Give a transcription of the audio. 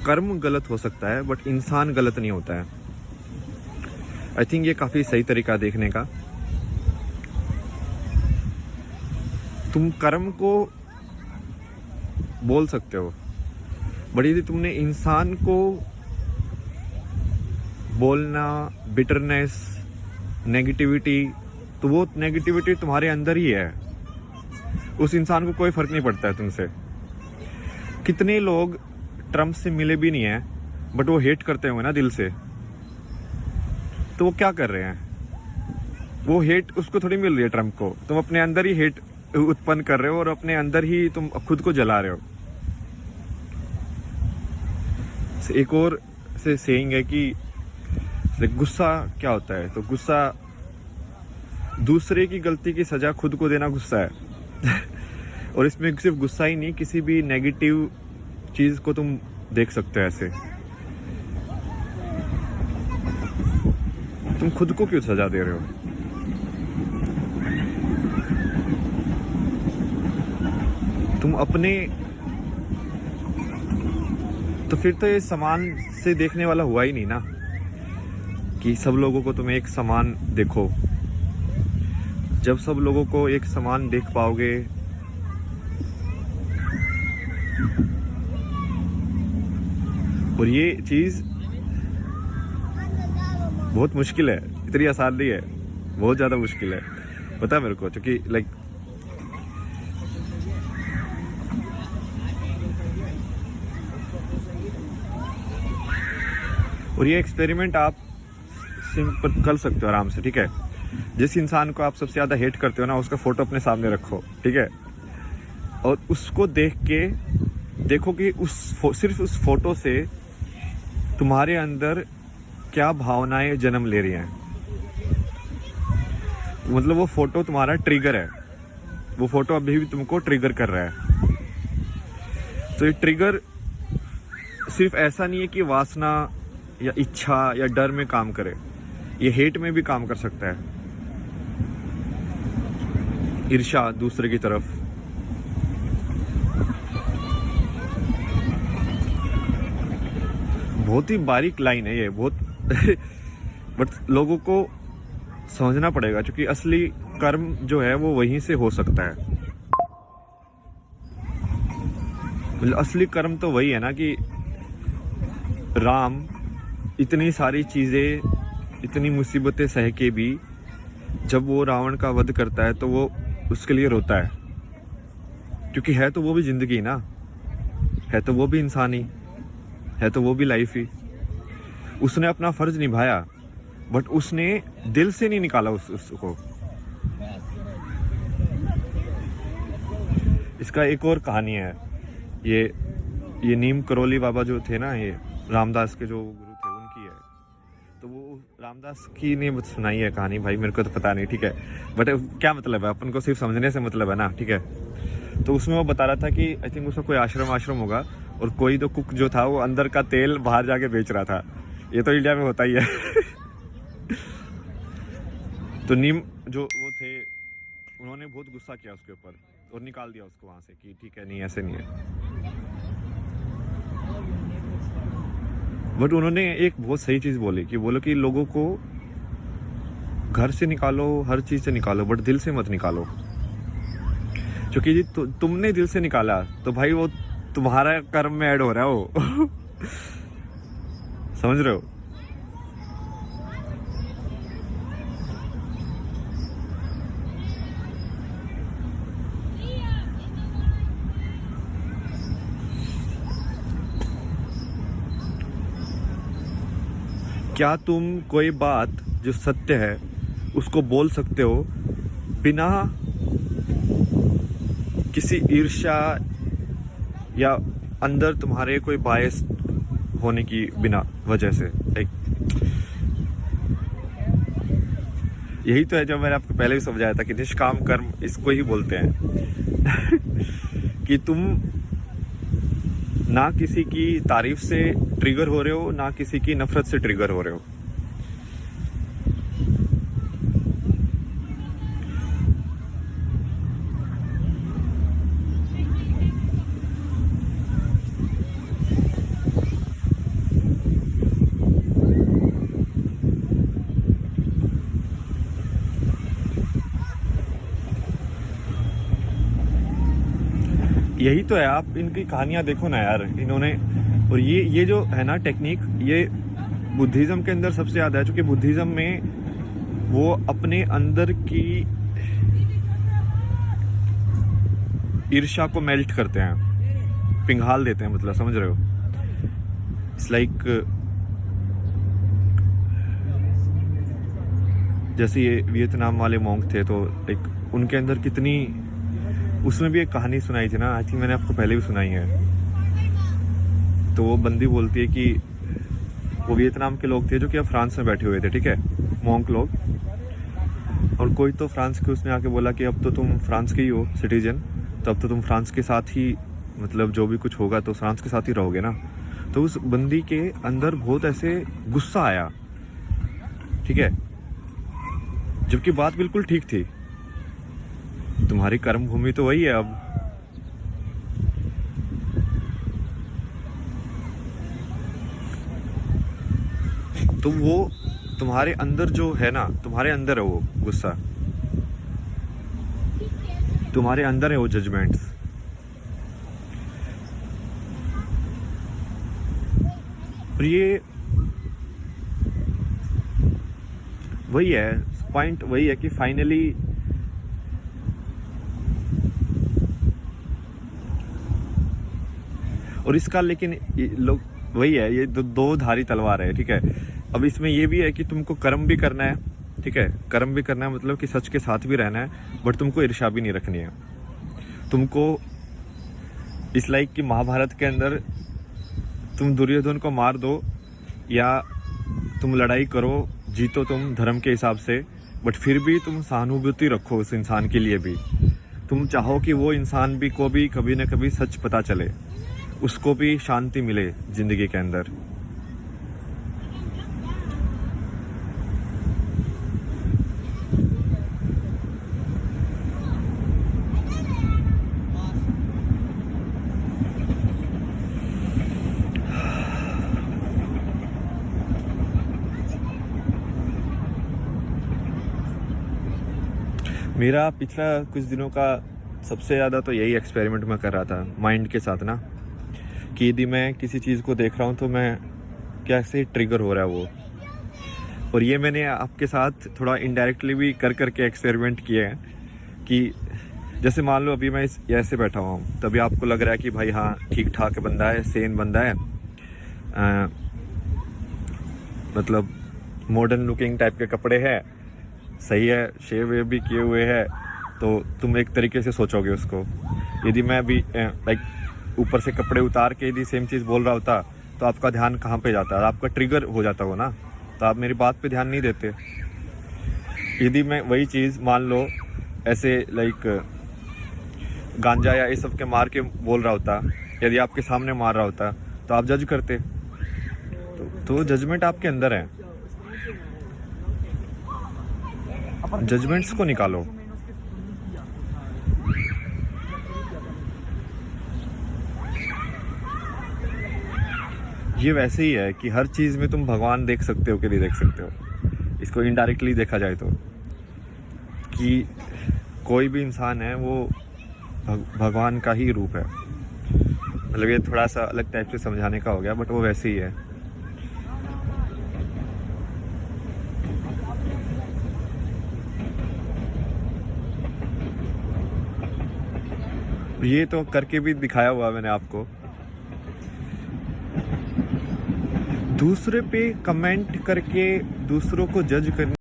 कर्म गलत हो सकता है बट इंसान गलत नहीं होता है। आई थिंक ये काफ़ी सही तरीका देखने का। तुम कर्म को बोल सकते हो बट यदि तुमने इंसान को बोलना, बिटरनेस, नेगेटिविटी, तो वो नेगेटिविटी तुम्हारे अंदर ही है। उस इंसान को कोई फर्क नहीं पड़ता है तुमसे। कितने लोग ट्रम्प से मिले भी नहीं है बट वो हेट करते होंगे ना दिल से, तो वो क्या कर रहे हैं? वो हेट उसको थोड़ी मिल रही है ट्रम्प को, तुम अपने अंदर ही हेट उत्पन्न कर रहे हो और अपने अंदर ही तुम खुद को जला रहे हो। एक और से सेइंग है कि गुस्सा क्या होता है, तो गुस्सा दूसरे की गलती की सजा खुद को देना गुस्सा है। और इसमें सिर्फ गुस्सा ही नहीं, किसी भी नेगेटिव चीज को तुम देख सकते हो ऐसे। तुम खुद को क्यों सजा दे रहे हो? तुम अपने, तो फिर तो ये समान से देखने वाला हुआ ही नहीं ना, कि सब लोगों को तुम एक समान देखो। जब सब लोगों को एक समान देख पाओगे और ये चीज बहुत मुश्किल है, इतनी आसान नहीं है, बहुत ज्यादा मुश्किल है, पता है मेरे को। क्योंकि लाइक और ये एक्सपेरिमेंट आप सिंपल कर सकते हो आराम से, ठीक है। जिस इंसान को आप सबसे ज्यादा हेट करते हो ना, उसका फोटो अपने सामने रखो, ठीक है, और उसको देख के देखो कि सिर्फ उस फोटो से तुम्हारे अंदर क्या भावनाएं जन्म ले रही हैं। मतलब वो फोटो तुम्हारा ट्रिगर है, वो फोटो अभी भी तुमको ट्रिगर कर रहा है। तो ये ट्रिगर सिर्फ ऐसा नहीं है कि वासना या इच्छा या डर में काम करे, ये हेट में भी काम कर सकता है। ईर्ष्या दूसरे की तरफ, बहुत ही बारीक लाइन है ये, बहुत बट लोगों को समझना पड़ेगा, क्योंकि असली कर्म जो है वो वहीं से हो सकता है। मतलब असली कर्म तो वही है ना कि राम इतनी सारी चीजें, इतनी मुसीबतें सह के भी जब वो रावण का वध करता है तो वो उसके लिए रोता है, क्योंकि है तो वो भी जिंदगी ना, है तो वो भी इंसान ही है, तो वो भी लाइफ ही। उसने अपना फर्ज निभाया बट उसने दिल से नहीं निकाला उसको। इसका एक और कहानी है, ये नीम करोली बाबा जो थे ना, ये रामदास के जो गुरु थे उनकी है। तो वो रामदास की ने सुनाई है कहानी, भाई मेरे को तो पता नहीं, ठीक है, बट क्या मतलब है अपन को सिर्फ समझने से मतलब है ना, ठीक है। तो उसमें वो बता रहा था कि आई थिंक उसका कोई आश्रम होगा, और कोई तो कुक जो था वो अंदर का तेल बाहर जाके बेच रहा था। ये तो इंडिया में होता ही है। तो नीम जो वो थे, उन्होंने बहुत गुस्सा किया उसके ऊपर और निकाल दिया उसको वहां से कि ठीक है, नहीं ऐसे नहीं है। बट उन्होंने एक बहुत सही चीज बोली कि बोलो कि लोगों को घर से निकालो, हर चीज से निकालो, बट दिल से मत निकालो। क्योंकि जी तुमने दिल से निकाला तो भाई वो तुम्हारा कर्म में ऐड हो रहा है वो। समझ रहे हो? क्या तुम कोई बात जो सत्य है उसको बोल सकते हो बिना किसी ईर्ष्या या अंदर तुम्हारे कोई बायस होने की बिना वजह से? यही तो है जो मैंने आपको पहले भी समझाया था कि निष्काम कर्म इसको ही बोलते हैं। कि तुम ना किसी की तारीफ से ट्रिगर हो रहे हो, ना किसी की नफरत से ट्रिगर हो रहे हो। यही तो है, आप इनकी कहानियां देखो ना यार, इन्होंने। और ये जो है ना टेक्निक, ये बुद्धिज्म के अंदर सबसे ज़्यादा है, क्योंकि बुद्धिज्म में वो अपने अंदर की ईर्ष्या को मेल्ट करते हैं, पिघाल देते हैं, मतलब समझ रहे हो। इट्स लाइक जैसे ये वियतनाम वाले मॉन्क थे, तो एक उनके अंदर कितनी, उसमें भी एक कहानी सुनाई थी ना, आई थिंक मैंने आपको पहले भी सुनाई है। तो वो बंदी बोलती है कि वो वियतनाम के लोग थे जो कि अब फ्रांस में बैठे हुए थे, ठीक है, मॉन्क लोग। और कोई तो फ्रांस के उसने आके बोला कि अब तो तुम फ्रांस के ही हो सिटीजन, तो अब तो तुम फ्रांस के साथ ही, मतलब जो भी कुछ होगा तो फ्रांस के साथ ही रहोगे ना। तो उस बंदी के अंदर बहुत ऐसे गुस्सा आया, ठीक है, जबकि बात बिल्कुल ठीक थी। तुम्हारी कर्म भूमि तो वही है अब। तो वो तुम्हारे अंदर जो है ना, तुम्हारे अंदर है वो गुस्सा, तुम्हारे अंदर है वो जजमेंट्स। और ये वही है, पॉइंट वही है कि फाइनली और इसका, लेकिन लोग वही है, ये दो धारी तलवार है, ठीक है। अब इसमें ये भी है कि तुमको कर्म भी करना है, ठीक है, कर्म भी करना है, मतलब कि सच के साथ भी रहना है, बट तुमको ईर्ष्या भी नहीं रखनी है। तुमको इस लाइक कि महाभारत के अंदर तुम दुर्योधन को मार दो या तुम लड़ाई करो, जीतो तुम धर्म के हिसाब से, बट फिर भी तुम सहानुभूति रखो उस इंसान के लिए भी। तुम चाहो कि वो इंसान भी को भी कभी ना कभी सच पता चले, उसको भी शांति मिले जिंदगी के अंदर। मेरा पिछला कुछ दिनों का सबसे ज़्यादा तो यही एक्सपेरिमेंट मैं कर रहा था माइंड के साथ ना, कि यदि मैं किसी चीज़ को देख रहा हूँ तो मैं कैसे ट्रिगर हो रहा है वो। और ये मैंने आपके साथ थोड़ा इनडायरेक्टली भी कर करके एक्सपेरिमेंट किए हैं कि जैसे मान लो अभी मैं ऐसे बैठा हुआ हूँ, तभी आपको लग रहा है कि भाई हाँ ठीक ठाक बंदा है, सेन बंदा है, मतलब मॉडर्न लुकिंग टाइप के कपड़े हैं, सही है, शेव वेव भी किए हुए हैं, तो तुम एक तरीके से सोचोगे उसको। यदि मैं भी लाइक ऊपर से कपड़े उतार के यदि सेम चीज़ बोल रहा होता तो आपका ध्यान कहाँ पे जाता, आपका ट्रिगर हो जाता हो ना, तो आप मेरी बात पे ध्यान नहीं देते। यदि मैं वही चीज़ मान लो ऐसे लाइक गांजा या ये सब के मार के बोल रहा होता, यदि आपके सामने मार रहा होता तो आप जज करते। तो जजमेंट आपके अंदर है, जजमेंट्स को निकालो। ये वैसे ही है कि हर चीज़ में तुम भगवान देख सकते हो कि नहीं देख सकते हो, इसको इनडायरेक्टली देखा जाए तो, कि कोई भी इंसान है वो भगवान का ही रूप है। मतलब ये थोड़ा सा अलग टाइप से समझाने का हो गया, बट वो वैसे ही है। ये तो करके भी दिखाया हुआ मैंने आपको। दूसरे पे कमेंट करके दूसरों को जज करने